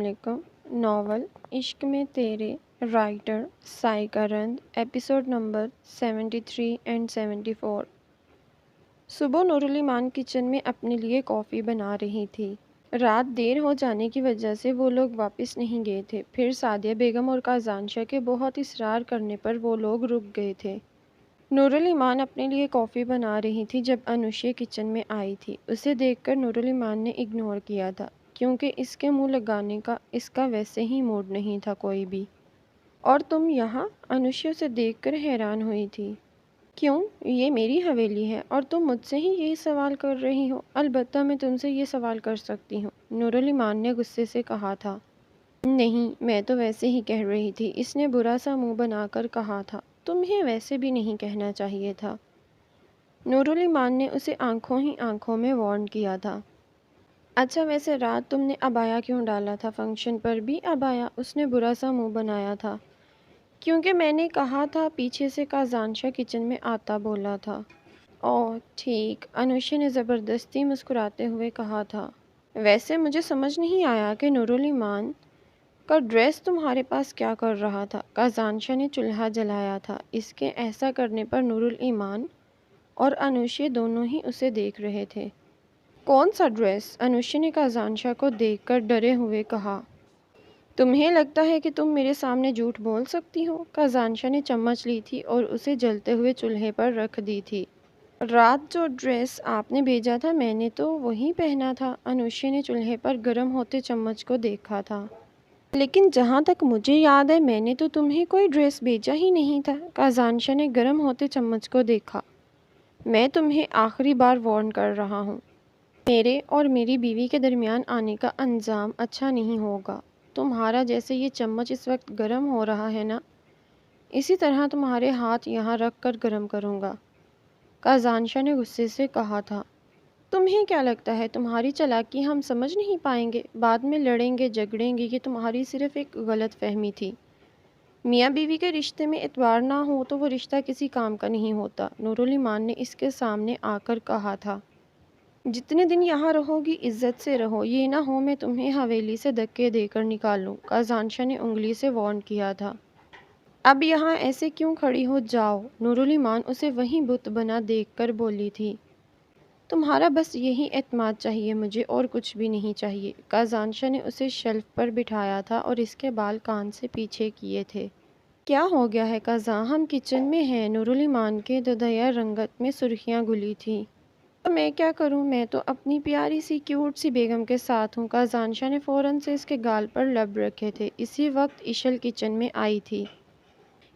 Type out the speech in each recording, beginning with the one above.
علیکم۔ ناول عشق میں تیرے، رائٹر سائیکرند، ایپیسوڈ نمبر 73 اینڈ 74۔ صبح نورالایمان کچن میں اپنے لیے کافی بنا رہی تھی۔ رات دیر ہو جانے کی وجہ سے وہ لوگ واپس نہیں گئے تھے، پھر سعدیہ بیگم اور کازانشاہ کے بہت اصرار کرنے پر وہ لوگ رک گئے تھے۔ نورالایمان اپنے لیے کافی بنا رہی تھی جب انوشے کچن میں آئی تھی۔ اسے دیکھ کر نورالایمان نے اگنور کیا تھا، کیونکہ اس کے منہ لگانے کا اس کا ویسے ہی موڈ نہیں تھا کوئی بھی۔ اور تم یہاں؟ انوشے اسے دیکھ کر حیران ہوئی تھی۔ کیوں؟ یہ میری حویلی ہے اور تم مجھ سے ہی یہی سوال کر رہی ہو؟ البتہ میں تم سے یہ سوال کر سکتی ہوں، نورالایمان نے غصے سے کہا تھا۔ نہیں، میں تو ویسے ہی کہہ رہی تھی، اس نے برا سا منہ بنا کر کہا تھا۔ تمہیں ویسے بھی نہیں کہنا چاہیے تھا۔ نورالایمان نے اسے آنکھوں ہی آنکھوں میں وارن کیا تھا۔ اچھا ویسے رات تم نے عبایا کیوں ڈالا تھا؟ فنکشن پر بھی عبایا؟ اس نے برا سا منہ بنایا تھا۔ کیونکہ میں نے کہا تھا، پیچھے سے کازانشاہ کچن میں آتا بولا تھا۔ اوہ ٹھیک، انوشے نے زبردستی مسکراتے ہوئے کہا تھا۔ ویسے مجھے سمجھ نہیں آیا کہ نورالایمان کا ڈریس تمہارے پاس کیا کر رہا تھا؟ کازانشاہ نے چولہا جلایا تھا۔ اس کے ایسا کرنے پر نورالایمان اور انوشے دونوں ہی اسے دیکھ رہے تھے۔ کون سا ڈریس؟ انوشے نے کازانشاہ کو دیکھ کر ڈرے ہوئے کہا۔ تمہیں لگتا ہے کہ تم میرے سامنے جھوٹ بول سکتی ہو؟ کازانشاہ نے چمچ لی تھی اور اسے جلتے ہوئے چولہے پر رکھ دی تھی۔ رات جو ڈریس آپ نے بھیجا تھا میں نے تو وہی پہنا تھا۔ انوشے نے چولہے پر گرم ہوتے چمچ کو دیکھا تھا۔ لیکن جہاں تک مجھے یاد ہے میں نے تو تمہیں کوئی ڈریس بھیجا ہی نہیں تھا۔ کازانشاہ نے گرم ہوتے چمچ کو دیکھا۔ میں تمہیں آخری بار وارن کر رہا ہوں، میرے اور میری بیوی کے درمیان آنے کا انجام اچھا نہیں ہوگا۔ تمہارا جیسے یہ چمچ اس وقت گرم ہو رہا ہے نا، اسی طرح تمہارے ہاتھ یہاں رکھ کر گرم کروں گا، کازانشاہ نے غصے سے کہا تھا۔ تمہیں کیا لگتا ہے تمہاری چالاکی ہم سمجھ نہیں پائیں گے؟ بعد میں لڑیں گے جھگڑیں گے، یہ تمہاری صرف ایک غلط فہمی تھی۔ میاں بیوی کے رشتے میں اعتبار نہ ہو تو وہ رشتہ کسی کام کا نہیں ہوتا، نورالایمان نے اس کے سامنے آ کر کہا تھا۔ جتنے دن یہاں رہو گی عزت سے رہو، یہ نہ ہو میں تمہیں حویلی سے دھکے دے کر نکال لوں، کازانشاہ نے انگلی سے وارن کیا تھا۔ اب یہاں ایسے کیوں کھڑی ہو؟ جاؤ، نورالایمان اسے وہیں بت بنا دیکھ کر بولی تھی۔ تمہارا بس یہی اعتماد چاہیے مجھے، اور کچھ بھی نہیں چاہیے۔ کازانشاہ نے اسے شیلف پر بٹھایا تھا اور اس کے بال کان سے پیچھے کیے تھے۔ کیا ہو گیا ہے کازاں؟ ہم کچن میں ہیں۔ نورالایمان کے دودھیا رنگت میں سرخیاں گھلی تھیں۔ تو میں کیا کروں؟ میں تو اپنی پیاری سی کیوٹ سی بیگم کے ساتھ ہوں۔ کازانشاہ نے فوراً سے اس کے گال پر لب رکھے تھے۔ اسی وقت اشل کچن میں آئی تھی۔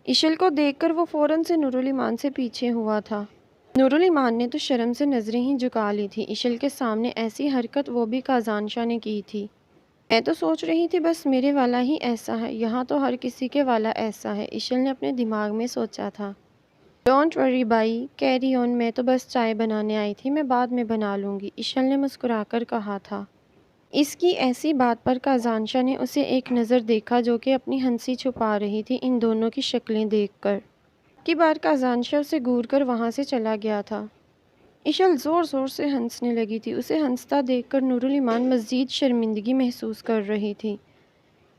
اشل کو دیکھ کر وہ فوراً سے نورالایمان سے پیچھے ہوا تھا۔ نورالایمان نے تو شرم سے نظریں ہی جھکا لی تھی۔ اشل کے سامنے ایسی حرکت وہ بھی کازانشاہ نے کی تھی۔ میں تو سوچ رہی تھی بس میرے والا ہی ایسا ہے، یہاں تو ہر کسی کے والا ایسا ہے، اشل نے اپنے دماغ میں سوچا تھا۔ Don't worry by, carry on, میں تو بس چائے بنانے آئی تھی، میں بعد میں بنا لوں گی، اشل نے مسکرا کر کہا تھا۔ اس کی ایسی بات پر کازانشاہ نے اسے ایک نظر دیکھا جو کہ اپنی ہنسی چھپا رہی تھی ان دونوں کی شکلیں دیکھ کر۔ کی بار کازانشاہ اسے گھور کر وہاں سے چلا گیا تھا۔ اشل زور زور سے ہنسنے لگی تھی۔ اسے ہنستا دیکھ کر نورالایمان مزید شرمندگی محسوس کر رہی تھی۔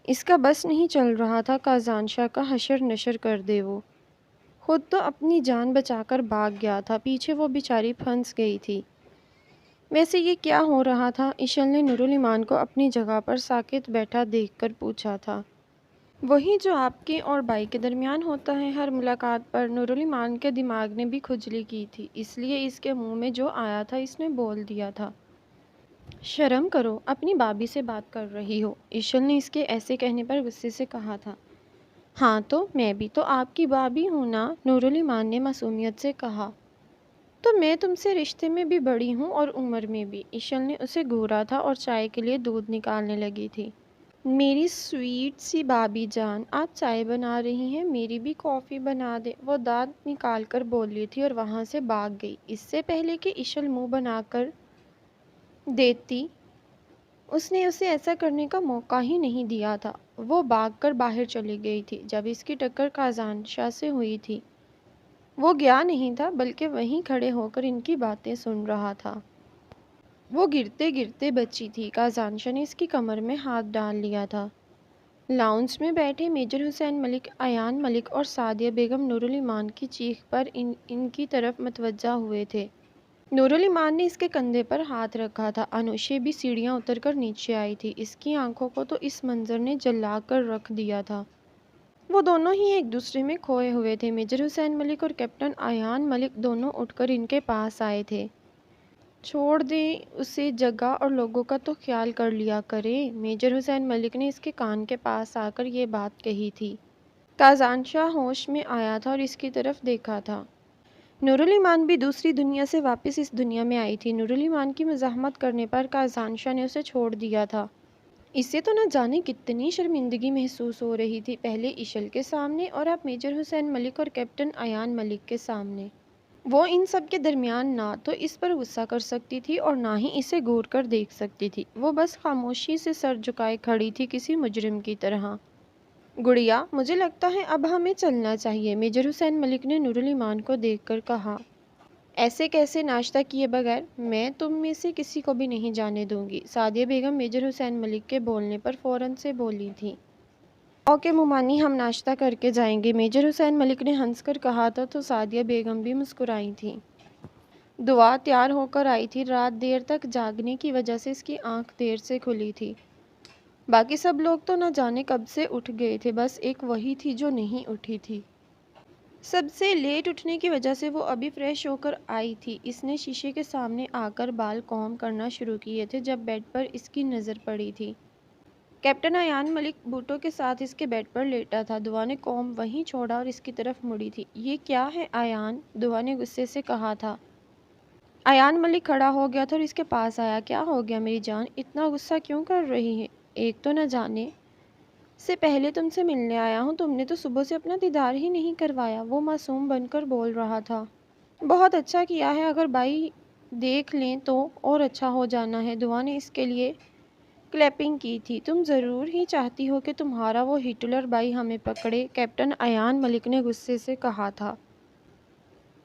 اس کا بس نہیں چل رہا تھا کازانشاہ کا حشر نشر کر دے وہ۔ خود تو اپنی جان بچا کر بھاگ گیا تھا، پیچھے وہ بیچاری پھنس گئی تھی۔ ویسے یہ کیا ہو رہا تھا؟ اشل نے نورالایمان کو اپنی جگہ پر ساکت بیٹھا دیکھ کر پوچھا تھا۔ وہی جو آپ کے اور بھائی کے درمیان ہوتا ہے ہر ملاقات پر۔ نورالایمان کے دماغ نے بھی کھجلی کی تھی، اس لیے اس کے منہ میں جو آیا تھا اس نے بول دیا تھا۔ شرم کرو، اپنی بھابھی سے بات کر رہی ہو، اشل نے اس کے ایسے کہنے پر غصے سے کہا تھا۔ ہاں تو میں بھی تو آپ کی بھابھی ہوں نا، نورالایمان نے معصومیت سے کہا۔ تو میں تم سے رشتے میں بھی بڑی ہوں اور عمر میں بھی، اشل نے اسے گھورا تھا اور چائے کے لیے دودھ نکالنے لگی تھی۔ میری سویٹ سی بھابھی جان، آپ چائے بنا رہی ہیں، میری بھی کافی بنا دے، وہ دانت نکال کر بولی تھی اور وہاں سے بھاگ گئی۔ اس سے پہلے کہ اشل منہ بنا کر دیتی، اس نے اسے ایسا کرنے کا موقع ہی نہیں دیا تھا۔ وہ بھاگ کر باہر چلی گئی تھی۔ جب اس کی ٹکر کازانشاہ سے ہوئی تھی، وہ گیا نہیں تھا بلکہ وہیں کھڑے ہو کر ان کی باتیں سن رہا تھا۔ وہ گرتے گرتے بچی تھی۔ کازانشا نے اس کی کمر میں ہاتھ ڈال لیا تھا۔ لاؤنج میں بیٹھے میجر حسین ملک، ایان ملک اور سعدیہ بیگم نورالایمان کی چیخ پر ان کی طرف متوجہ ہوئے تھے۔ نورالایمان نے اس کے کندھے پر ہاتھ رکھا تھا۔ انوشے بھی سیڑھیاں اتر کر نیچے آئی تھی۔ اس کی آنکھوں کو تو اس منظر نے جلا کر رکھ دیا تھا۔ وہ دونوں ہی ایک دوسرے میں کھوئے ہوئے تھے۔ میجر حسین ملک اور کیپٹن ایان ملک دونوں اٹھ کر ان کے پاس آئے تھے۔ چھوڑ دیں اسے، جگہ اور لوگوں کا تو خیال کر لیا کریں۔ میجر حسین ملک نے اس کے کان کے پاس آ کر یہ بات کہی تھی۔ کازانشا ہوش میں آیا تھا اور اس کی طرف دیکھا تھا۔ نورالایمان بھی دوسری دنیا سے واپس اس دنیا میں آئی تھی۔ نورالایمان کی مزاحمت کرنے پر کازانشا نے اسے چھوڑ دیا تھا۔ اسے تو نہ جانے کتنی شرمندگی محسوس ہو رہی تھی، پہلے ایشل کے سامنے اور اب میجر حسین ملک اور کیپٹن ایان ملک کے سامنے۔ وہ ان سب کے درمیان نہ تو اس پر غصہ کر سکتی تھی اور نہ ہی اسے گھور کر دیکھ سکتی تھی۔ وہ بس خاموشی سے سر جھکائے کھڑی تھی، کسی مجرم کی طرح۔ گڑیا، مجھے لگتا ہے اب ہمیں چلنا چاہیے، میجر حسین ملک نے نورالایمان کو دیکھ کر کہا۔ ایسے کیسے ناشتہ کیے بغیر؟ میں تم میں سے کسی کو بھی نہیں جانے دوں گی۔ سعدیہ بیگم میجر حسین ملک کے بولنے پر فوراً سے بولی تھی۔ اوکے مومانی، ہم ناشتہ کر کے جائیں گے، میجر حسین ملک نے ہنس کر کہا تھا تو سعدیہ بیگم بھی مسکرائی تھیں۔ دعا تیار ہو کر آئی تھی۔ رات دیر تک جاگنے کی وجہ سے اس کی آنکھ دیر سے کھلی تھی۔ باقی سب لوگ تو نہ جانے کب سے اٹھ گئے تھے، بس ایک وہی تھی جو نہیں اٹھی تھی۔ سب سے لیٹ اٹھنے کی وجہ سے وہ ابھی فریش ہو کر آئی تھی۔ اس نے شیشے کے سامنے آ کر بال کوم کرنا شروع کیے تھے جب بیڈ پر اس کی نظر پڑی تھی۔ کیپٹن ایان ملک بوٹوں کے ساتھ اس کے بیڈ پر لیٹا تھا۔ دعا نے کوم وہیں چھوڑا اور اس کی طرف مڑی تھی۔ یہ کیا ہے ایان؟ دعا نے غصے سے کہا تھا۔ ایان ملک کھڑا ہو گیا تھا اور اس کے پاس آیا۔ کیا ہو گیا میری جان؟ اتنا غصہ کیوں کر رہی ہے؟ ایک تو نہ جانے سے پہلے تم سے ملنے آیا ہوں، تم نے تو صبح سے اپنا دیدار ہی نہیں کروایا، وہ معصوم بن کر بول رہا تھا۔ بہت اچھا کیا ہے، اگر بھائی دیکھ لیں تو اور اچھا ہو جانا ہے۔ دعا نے اس کے لیے کلیپنگ کی تھی۔ تم ضرور ہی چاہتی ہو کہ تمہارا وہ ہٹلر بھائی ہمیں پکڑے، کیپٹن ایان ملک نے غصے سے کہا تھا۔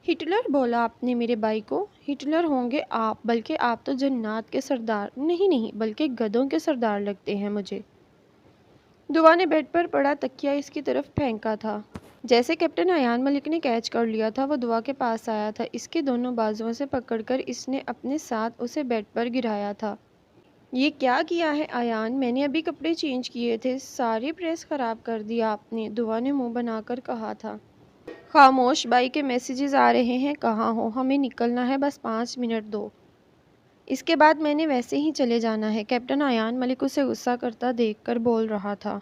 ہٹلر بولا آپ نے میرے بھائی کو؟ ہٹلر ہوں گے آپ، بلکہ آپ تو جنات کے سردار نہیں بلکہ گدھوں کے سردار لگتے ہیں مجھے۔ دعا نے بیڈ پر پڑا تکیہ اس کی طرف پھینکا تھا۔ جیسے کیپٹن ایان ملک نے کیچ کر لیا تھا، وہ دعا کے پاس آیا تھا۔ اس کے دونوں بازوؤں سے پکڑ کر اس نے اپنے ساتھ اسے بیڈ پر گرایا تھا۔ یہ کیا کیا ہے ایان؟ میں نے ابھی کپڑے چینج کیے تھے، ساری پریس خراب کر دیا آپ نے، دعا نے منہ بنا کر کہا تھا۔ خاموش، بھائی کے میسیجز آ رہے ہیں، کہاں ہو؟ ہمیں نکلنا ہے، بس 5 منٹ دو، اس کے بعد میں نے ویسے ہی چلے جانا ہے، کیپٹن ایان ملک اسے غصہ کرتا دیکھ کر بول رہا تھا۔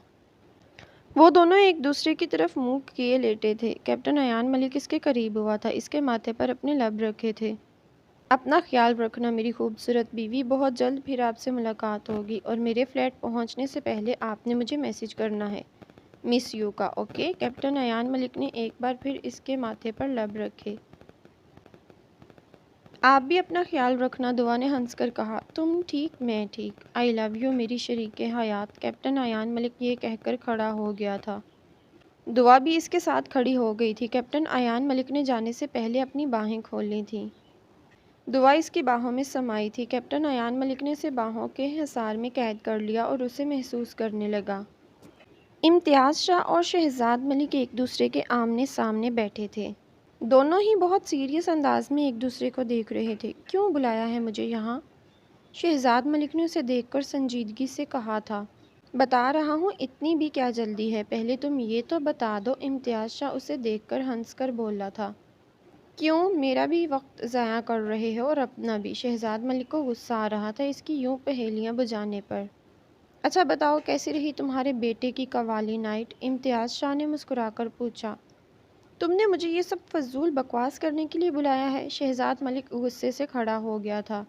وہ دونوں ایک دوسرے کی طرف منہ کیے لیٹے تھے۔ کیپٹن ایان ملک اس کے قریب ہوا تھا، اس کے ماتھے پر اپنے لب رکھے تھے۔ اپنا خیال رکھنا میری خوبصورت بیوی، بہت جلد پھر آپ سے ملاقات ہوگی، اور میرے فلیٹ پہنچنے سے پہلے آپ نے مجھے میسیج کرنا ہے، مس یو کا، اوکے؟ کیپٹن ایان ملک نے ایک بار پھر اس کے ماتھے پر لب رکھے۔ آپ بھی اپنا خیال رکھنا، دعا نے ہنس کر کہا۔ تم ٹھیک، میں ٹھیک، آئی لو یو میری شریک حیات، کیپٹن ایان ملک یہ کہہ کر کھڑا ہو گیا تھا۔ دعا بھی اس کے ساتھ کھڑی ہو گئی تھی۔ کیپٹن ایان ملک نے جانے سے پہلے اپنی باہیں کھول لی تھیں۔ دعا اس کی باہوں میں سمائی تھی۔ کیپٹن ایان ملک نے اسے باہوں کے حصار میں قید کر لیا اور اسے محسوس کرنے لگا۔ امتیاز شاہ اور شہزاد ملک ایک دوسرے کے آمنے سامنے بیٹھے تھے۔ دونوں ہی بہت سیریس انداز میں ایک دوسرے کو دیکھ رہے تھے۔ کیوں بلایا ہے مجھے یہاں؟ شہزاد ملک نے اسے دیکھ کر سنجیدگی سے کہا تھا۔ بتا رہا ہوں، اتنی بھی کیا جلدی ہے، پہلے تم یہ تو بتا دو، امتیاز شاہ اسے دیکھ کر ہنس کر بولا تھا۔ کیوں؟ میرا بھی وقت ضائع کر رہے ہو اور اپنا بھی، شہزاد ملک کو غصہ آ رہا تھا اس کی یوں پہیلیاں بجانے پر۔ اچھا بتاؤ، کیسی رہی تمہارے بیٹے کی قوالی نائٹ؟ امتیاز شاہ نے مسکرا کر پوچھا۔ تم نے مجھے یہ سب فضول بکواس کرنے کے لیے بلایا ہے؟ شہزاد ملک غصے سے کھڑا ہو گیا تھا۔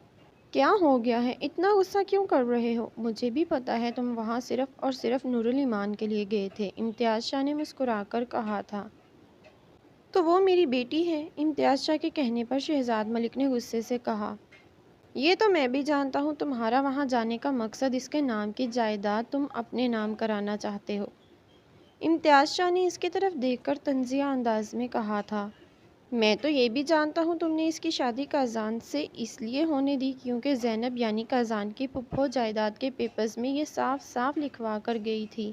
کیا ہو گیا ہے؟ اتنا غصہ کیوں کر رہے ہو؟ مجھے بھی پتا ہے تم وہاں صرف اور صرف نورالایمان کے لیے گئے تھے، امتیاز شاہ نے مسکرا کر کہا تھا۔ تو وہ میری بیٹی ہے، امتیاز شاہ کے کہنے پر شہزاد ملک نے غصے سے کہا۔ یہ تو میں بھی جانتا ہوں، تمہارا وہاں جانے کا مقصد اس کے نام کی جائیداد تم اپنے نام کرانا چاہتے ہو، امتیاز شاہ نے اس کی طرف دیکھ کر طنزیہ انداز میں کہا تھا۔ میں تو یہ بھی جانتا ہوں تم نے اس کی شادی قازان سے اس لیے ہونے دی کیونکہ زینب یعنی قازان کی پھپھو جائیداد کے پیپرز میں یہ صاف صاف لکھوا کر گئی تھی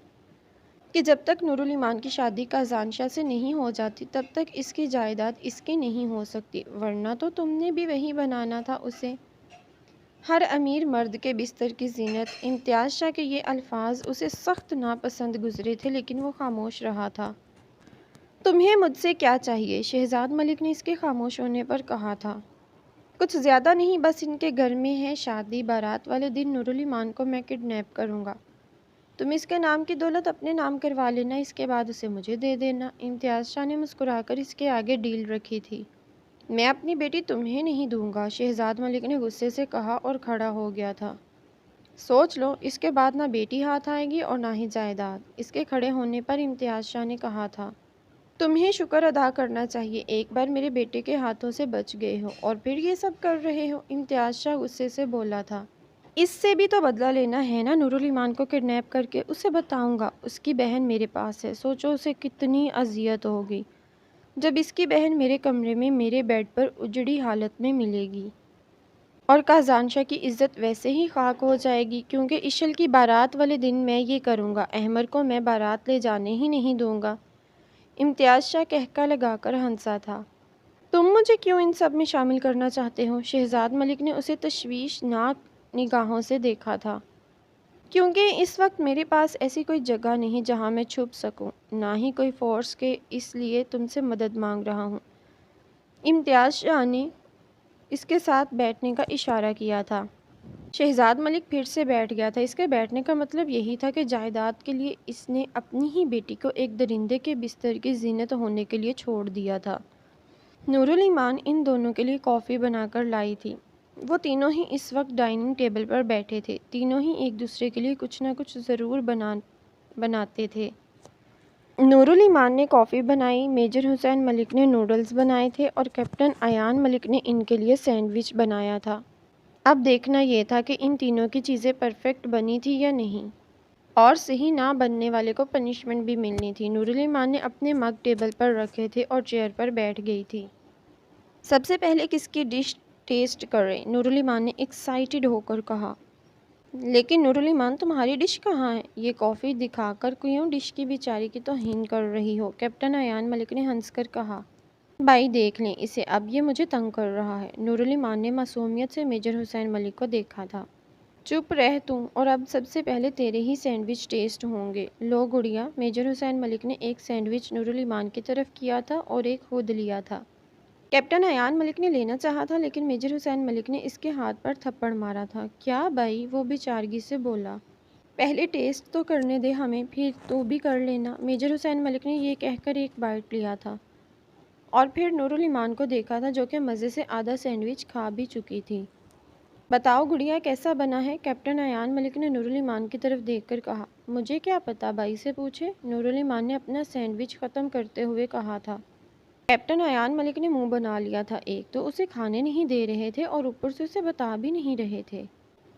کہ جب تک نور الایمان کی شادی قازان شاہ سے نہیں ہو جاتی تب تک اس کی جائیداد اس کی نہیں ہو سکتی، ورنہ تو تم نے بھی وہی بنانا تھا اسے۔ ہر امیر مرد کے بستر کی زینت۔ امتیاز شاہ کے یہ الفاظ اسے سخت ناپسند گزرے تھے لیکن وہ خاموش رہا تھا۔ تمہیں مجھ سے کیا چاہیے؟ شہزاد ملک نے اس کے خاموش ہونے پر کہا تھا۔ کچھ زیادہ نہیں، بس ان کے گھر میں ہے شادی، بارات والے دن نور الایمان کو میں کڈنیپ کروں گا۔ تم اس کے نام کی دولت اپنے نام کروا لینا، اس کے بعد اسے مجھے دے دینا۔ امتیاز شاہ نے مسکرا کر اس کے آگے ڈیل رکھی تھی۔ میں اپنی بیٹی تمہیں نہیں دوں گا، شہزاد ملک نے غصے سے کہا اور کھڑا ہو گیا تھا۔ سوچ لو، اس کے بعد نہ بیٹی ہاتھ آئے گی اور نہ ہی جائیداد۔ اس کے کھڑے ہونے پر امتیاز شاہ نے کہا تھا۔ تمہیں شکر ادا کرنا چاہیے، ایک بار میرے بیٹے کے ہاتھوں سے بچ گئے ہو اور پھر یہ سب کر رہے ہو۔ امتیاز شاہ غصے سے بولا تھا۔ اس سے بھی تو بدلہ لینا ہے نا، نور الایمان کو کڈنیپ کر کے اسے بتاؤں گا اس کی بہن میرے پاس ہے۔ سوچو اسے کتنی اذیت ہوگی جب اس کی بہن میرے کمرے میں میرے بیڈ پر اجڑی حالت میں ملے گی، اور قازان شاہ کی عزت ویسے ہی خاک ہو جائے گی کیونکہ اشل کی بارات والے دن میں یہ کروں گا، احمر کو میں بارات لے جانے ہی نہیں دوں گا۔ امتیاز شاہ قہقہ لگا کر ہنسا تھا۔ تم مجھے کیوں ان سب میں شامل کرنا چاہتے ہو؟ شہزاد ملک نے اسے تشویشناک نگاہوں سے دیکھا تھا۔ کیونکہ اس وقت میرے پاس ایسی کوئی جگہ نہیں جہاں میں چھپ سکوں، نہ ہی کوئی فورس کے اس لیے تم سے مدد مانگ رہا ہوں۔ امتیاز شاہ نے اس کے ساتھ بیٹھنے کا اشارہ کیا تھا۔ شہزاد ملک پھر سے بیٹھ گیا تھا۔ اس کے بیٹھنے کا مطلب یہی تھا کہ جائیداد کے لیے اس نے اپنی ہی بیٹی کو ایک درندے کے بستر کی زینت ہونے کے لیے چھوڑ دیا تھا۔ نور الایمان ان دونوں کے لیے کافی بنا کر لائی تھی۔ وہ تینوں ہی اس وقت ڈائننگ ٹیبل پر بیٹھے تھے، تینوں ہی ایک دوسرے کے لیے کچھ نہ کچھ ضرور بناتے تھے۔ نور الایمان نے کافی بنائی، میجر حسین ملک نے نوڈلز بنائے تھے اور کیپٹن ایان ملک نے ان کے لیے سینڈوچ بنایا تھا۔ اب دیکھنا یہ تھا کہ ان تینوں کی چیزیں پرفیکٹ بنی تھی یا نہیں، اور صحیح نہ بننے والے کو پنشمنٹ بھی ملنی تھی۔ نور الایمان نے اپنے مگ ٹیبل پر رکھے تھے اور چیئر پر بیٹھ گئی تھی۔ سب سے پہلے کس کی ڈش ٹیسٹ کریں؟ نور الایمان نے ایکسائٹڈ ہو کر کہا۔ لیکن نور الایمان تمہاری ڈش کہاں ہے؟ یہ کافی دکھا کر کیوں ڈش کی بیچاری کی توہین کر رہی ہو؟ کیپٹن ایان ملک نے ہنس کر کہا۔ بھائی دیکھ لیں اسے، اب یہ مجھے تنگ کر رہا ہے۔ نور الایمان نے معصومیت سے میجر حسین ملک کو دیکھا تھا۔ چپ رہ تم، اور اب سب سے پہلے تیرے ہی سینڈوچ ٹیسٹ ہوں گے۔ لو گڑیا، میجر حسین ملک نے ایک سینڈوچ نور الایمان کی طرف کیا تھا اور ایک خود لیا تھا۔ کیپٹن ایان ملک نے لینا چاہا تھا لیکن میجر حسین ملک نے اس کے ہاتھ پر تھپڑ مارا تھا۔ کیا بھائی؟ وہ بیچارگی سے بولا۔ پہلے ٹیسٹ تو کرنے دے ہمیں، پھر تو بھی کر لینا۔ میجر حسین ملک نے یہ کہہ کر ایک بائٹ لیا تھا اور پھر نور الایمان کو دیکھا تھا جو کہ مزے سے آدھا سینڈوچ کھا بھی چکی تھی۔ بتاؤ گڑیا کیسا بنا ہے؟ کیپٹن ایان ملک نے نور الایمان کی طرف دیکھ کر کہا۔ مجھے کیا پتا، بھائی سے پوچھے، نور الایمان نے اپنا سینڈوچ ختم کرتے ہوئے کہا تھا۔ کیپٹن ایان ملک نے منہ بنا لیا تھا، ایک تو اسے کھانے نہیں دے رہے تھے اور اوپر سے اسے بتا بھی نہیں رہے تھے۔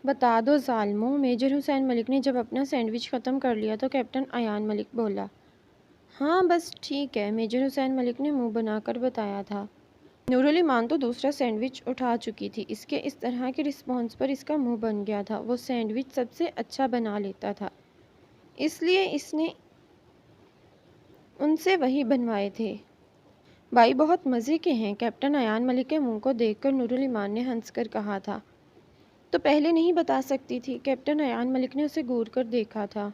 بتا دو ظالموں۔ میجر حسین ملک نے جب اپنا سینڈوچ ختم کر لیا تو کیپٹن ایان ملک بولا۔ ہاں بس ٹھیک ہے، میجر حسین ملک نے منہ بنا کر بتایا تھا۔ نور الایمان تو دوسرا سینڈوچ اٹھا چکی تھی۔ اس کے اس طرح کے رسپانس پر اس کا منہ بن گیا تھا۔ وہ سینڈوچ سب سے اچھا بنا لیتا تھا، اس لیے اس نے ان سے وہی بنوائے تھے۔ بھائی بہت مزے کے ہیں، کیپٹن ایان ملک کے منہ کو دیکھ کر نور الایمان نے ہنس کر کہا تھا۔ تو پہلے نہیں بتا سکتی تھی؟ کیپٹن ایان ملک نے اسے گھور کر دیکھا تھا۔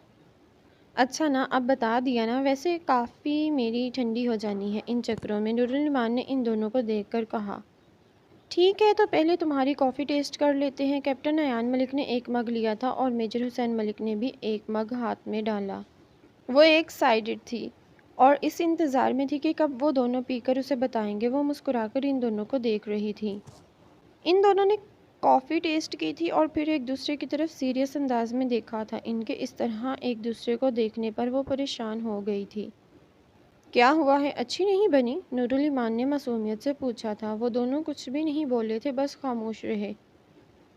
اچھا نا، اب بتا دیا نا، ویسے کافی میری ٹھنڈی ہو جانی ہے ان چکروں میں، نور الایمان نے ان دونوں کو دیکھ کر کہا۔ ٹھیک ہے، تو پہلے تمہاری کافی ٹیسٹ کر لیتے ہیں۔ کیپٹن ایان ملک نے ایک مگ لیا تھا اور میجر حسین ملک نے بھی ایک مگ ہاتھ میں ڈالا۔ وہ ایک سائیڈڈ تھی اور اس انتظار میں تھی کہ کب وہ دونوں پی کر اسے بتائیں گے۔ وہ مسکرا کر ان دونوں کو دیکھ رہی تھی۔ ان دونوں نے کافی ٹیسٹ کی تھی اور پھر ایک دوسرے کی طرف سیریس انداز میں دیکھا تھا۔ ان کے اس طرح ایک دوسرے کو دیکھنے پر وہ پریشان ہو گئی تھی۔ کیا ہوا ہے، اچھی نہیں بنی؟ نور الایمان نے معصومیت سے پوچھا تھا۔ وہ دونوں کچھ بھی نہیں بولے تھے، بس خاموش رہے۔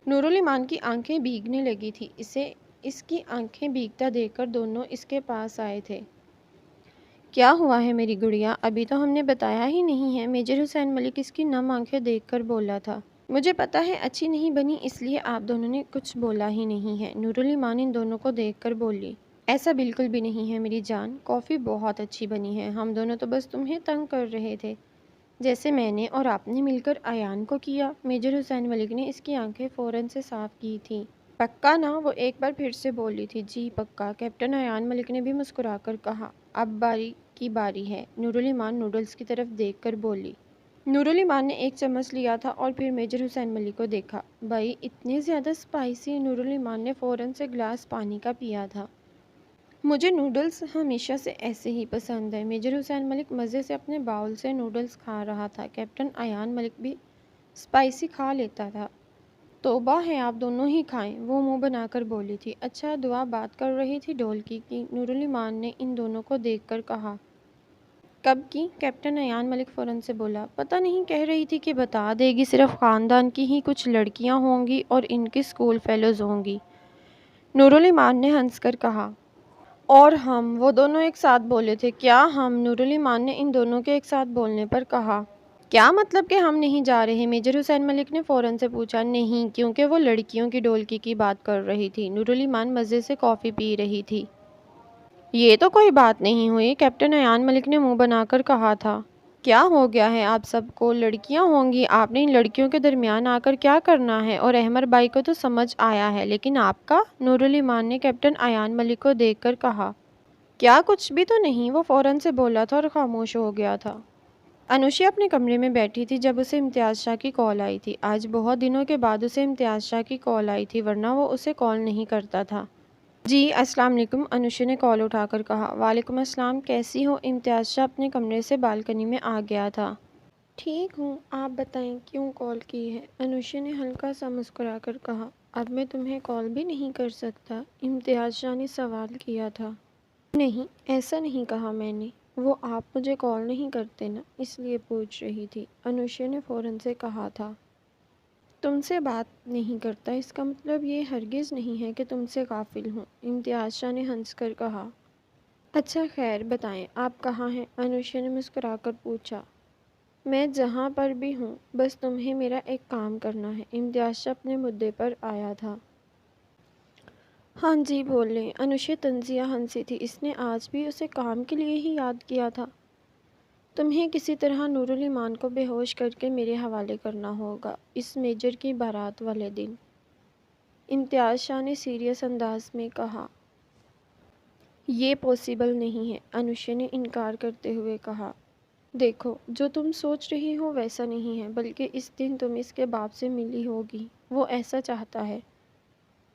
نور الایمان کی آنکھیں بھیگنے لگی تھی۔ اسے اس کی آنکھیں بھیگتا دیکھ کر دونوں اس کے پاس آئے تھے۔ کیا ہوا ہے میری گڑیا؟ ابھی تو ہم نے بتایا ہی نہیں ہے۔ میجر حسین ملک اس کی نم آنکھیں دیکھ کر بولا تھا۔ مجھے پتا ہے اچھی نہیں بنی، اس لیے آپ دونوں نے کچھ بولا ہی نہیں ہے، نورعلی مان ان دونوں کو دیکھ کر بولی۔ ایسا بالکل بھی نہیں ہے میری جان، کافی بہت اچھی بنی ہے، ہم دونوں تو بس تمہیں تنگ کر رہے تھے، جیسے میں نے اور آپ نے مل کر ایان کو کیا۔ میجر حسین ملک نے اس کی آنکھیں فوراً سے صاف کی تھیں۔ پکا نا؟ وہ ایک بار پھر سے بولی تھی۔ جی پکا، کیپٹن ایان ملک نے بھی مسکرا کر کہا۔ اب باری کی باری ہے، نورعلی مان نوڈلز کی طرف دیکھ کر بولی۔ نورعلی مان نے ایک چمچ لیا تھا اور پھر میجر حسین ملک کو دیکھا۔ بھائی اتنے زیادہ اسپائسی؟ نورعلی مان نے فوراً سے گلاس پانی کا پیا تھا۔ مجھے نوڈلز ہمیشہ سے ایسے ہی پسند ہے۔ میجر حسین ملک مزے سے اپنے باؤل سے نوڈلز کھا رہا تھا۔ کیپٹن ایان ملک بھی اسپائسی کھا لیتا تھا۔ توبہ ہے، آپ دونوں ہی کھائیں، وہ منہ بنا کر بولی تھی۔ اچھا دعا بات کر رہی تھی ڈھولکی کی، نورعلی مان نے ان دونوں کو دیکھ کر کہا۔ کب کی؟ کیپٹن ایان ملک فوراً سے بولا۔ پتہ نہیں، کہہ رہی تھی کہ بتا دے گی، صرف خاندان کی ہی کچھ لڑکیاں ہوں گی اور ان کی اسکول فیلوز ہوں گی، نورعلی مان نے ہنس کر کہا۔ اور ہم؟ وہ دونوں ایک ساتھ بولے تھے۔ کیا ہم؟ نورعلی مان نے ان دونوں کے ایک ساتھ بولنے پر کہا۔ کیا مطلب کہ ہم نہیں جا رہے؟ میجر حسین ملک نے فوراً سے پوچھا۔ نہیں، کیونکہ وہ لڑکیوں کی ڈھولکی کی بات کر رہی تھی۔ نورعلی مان مزے سے کافی پی رہی تھی۔ یہ تو کوئی بات نہیں ہوئی، کیپٹن ایان ملک نے منہ بنا کر کہا تھا۔ کیا ہو گیا ہے آپ سب کو؟ لڑکیاں ہوں گی، آپ نے ان لڑکیوں کے درمیان آ کر کیا کرنا ہے؟ اور احمر بھائی کو تو سمجھ آیا ہے، لیکن آپ کا؟ نورعلی مان نے کیپٹن ایان ملک کو دیکھ کر کہا۔ کیا کچھ بھی تو نہیں، وہ فوراً سے بولا تھا اور خاموش ہو گیا تھا۔ انوشیا اپنے کمرے میں بیٹھی تھی جب اسے امتیاز شاہ کی کال آئی تھی۔ آج بہت دنوں کے بعد اسے امتیاز شاہ کی کال آئی تھی، ورنہ وہ اسے کال نہیں کرتا تھا۔ جی السلام علیکم، انوشیا نے کال اٹھا کر کہا۔ وعلیکم السلام، کیسی ہو؟ امتیاز شاہ اپنے کمرے سے بالکنی میں آ گیا تھا۔ ٹھیک ہوں، آپ بتائیں کیوں کال کی ہے؟ انوشیا نے ہلکا سا مسکرا کر کہا۔ اب میں تمہیں کال بھی نہیں کر سکتا؟ امتیاز شاہ نے سوال کیا تھا۔ نہیں، ایسا نہیں کہا میں نے، وہ آپ مجھے کال نہیں کرتے نا، اس لیے پوچھ رہی تھی، انوشیا نے فوراً سے کہا تھا۔ تم سے بات نہیں کرتا اس کا مطلب یہ ہرگز نہیں ہے کہ تم سے غافل ہوں، امتیاز شاہ نے ہنس کر کہا۔ اچھا خیر بتائیں، آپ کہاں ہیں؟ انوشیا نے مسکرا کر پوچھا۔ میں جہاں پر بھی ہوں، بس تمہیں میرا ایک کام کرنا ہے، امتیاز شاہ اپنے مدعے پر آیا تھا۔ ہاں جی بولیں، انوشیا طنزیہ ہنسی تھی، اس نے آج بھی اسے کام کے لیے ہی یاد کیا تھا۔ تمہیں کسی طرح نورعلی مان کو بے ہوش کر کے میرے حوالے کرنا ہوگا، اس میجر کی بارات والے دن، امتیاز شاہ نے سیریس انداز میں کہا۔ یہ پاسبل نہیں ہے، انوشیا نے انکار کرتے ہوئے کہا۔ دیکھو، جو تم سوچ رہی ہو ویسا نہیں ہے، بلکہ اس دن تم اس کے باپ سے ملی ہوگی، وہ ایسا چاہتا ہے۔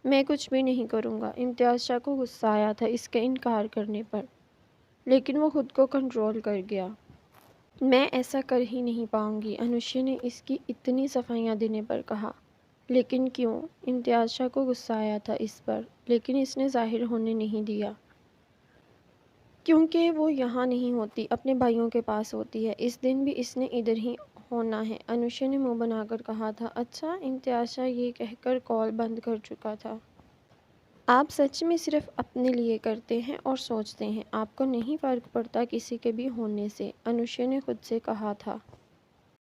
میں کچھ بھی نہیں کروں گا، امتیاز شاہ کو غصہ آیا تھا اس کے انکار کرنے پر، لیکن وہ خود کو کنٹرول کر گیا۔ میں ایسا کر ہی نہیں پاؤں گی، انوشیا نے اس کی اتنی صفائیاں دینے پر کہا۔ لیکن کیوں؟ امتیاز شاہ کو غصہ آیا تھا اس پر، لیکن اس نے ظاہر ہونے نہیں دیا۔ کیونکہ وہ یہاں نہیں ہوتی، اپنے بھائیوں کے پاس ہوتی ہے، اس دن بھی اس نے ادھر ہی ہونا ہے، انوشیا نے منہ بنا کر کہا تھا۔ اچھا، امتیاز شاہ یہ کہہ کر کال بند کر چکا تھا۔ آپ سچ میں صرف اپنے لیے کرتے ہیں اور سوچتے ہیں، آپ کو نہیں فرق پڑتا کسی کے بھی ہونے سے، انوشیا نے خود سے کہا تھا۔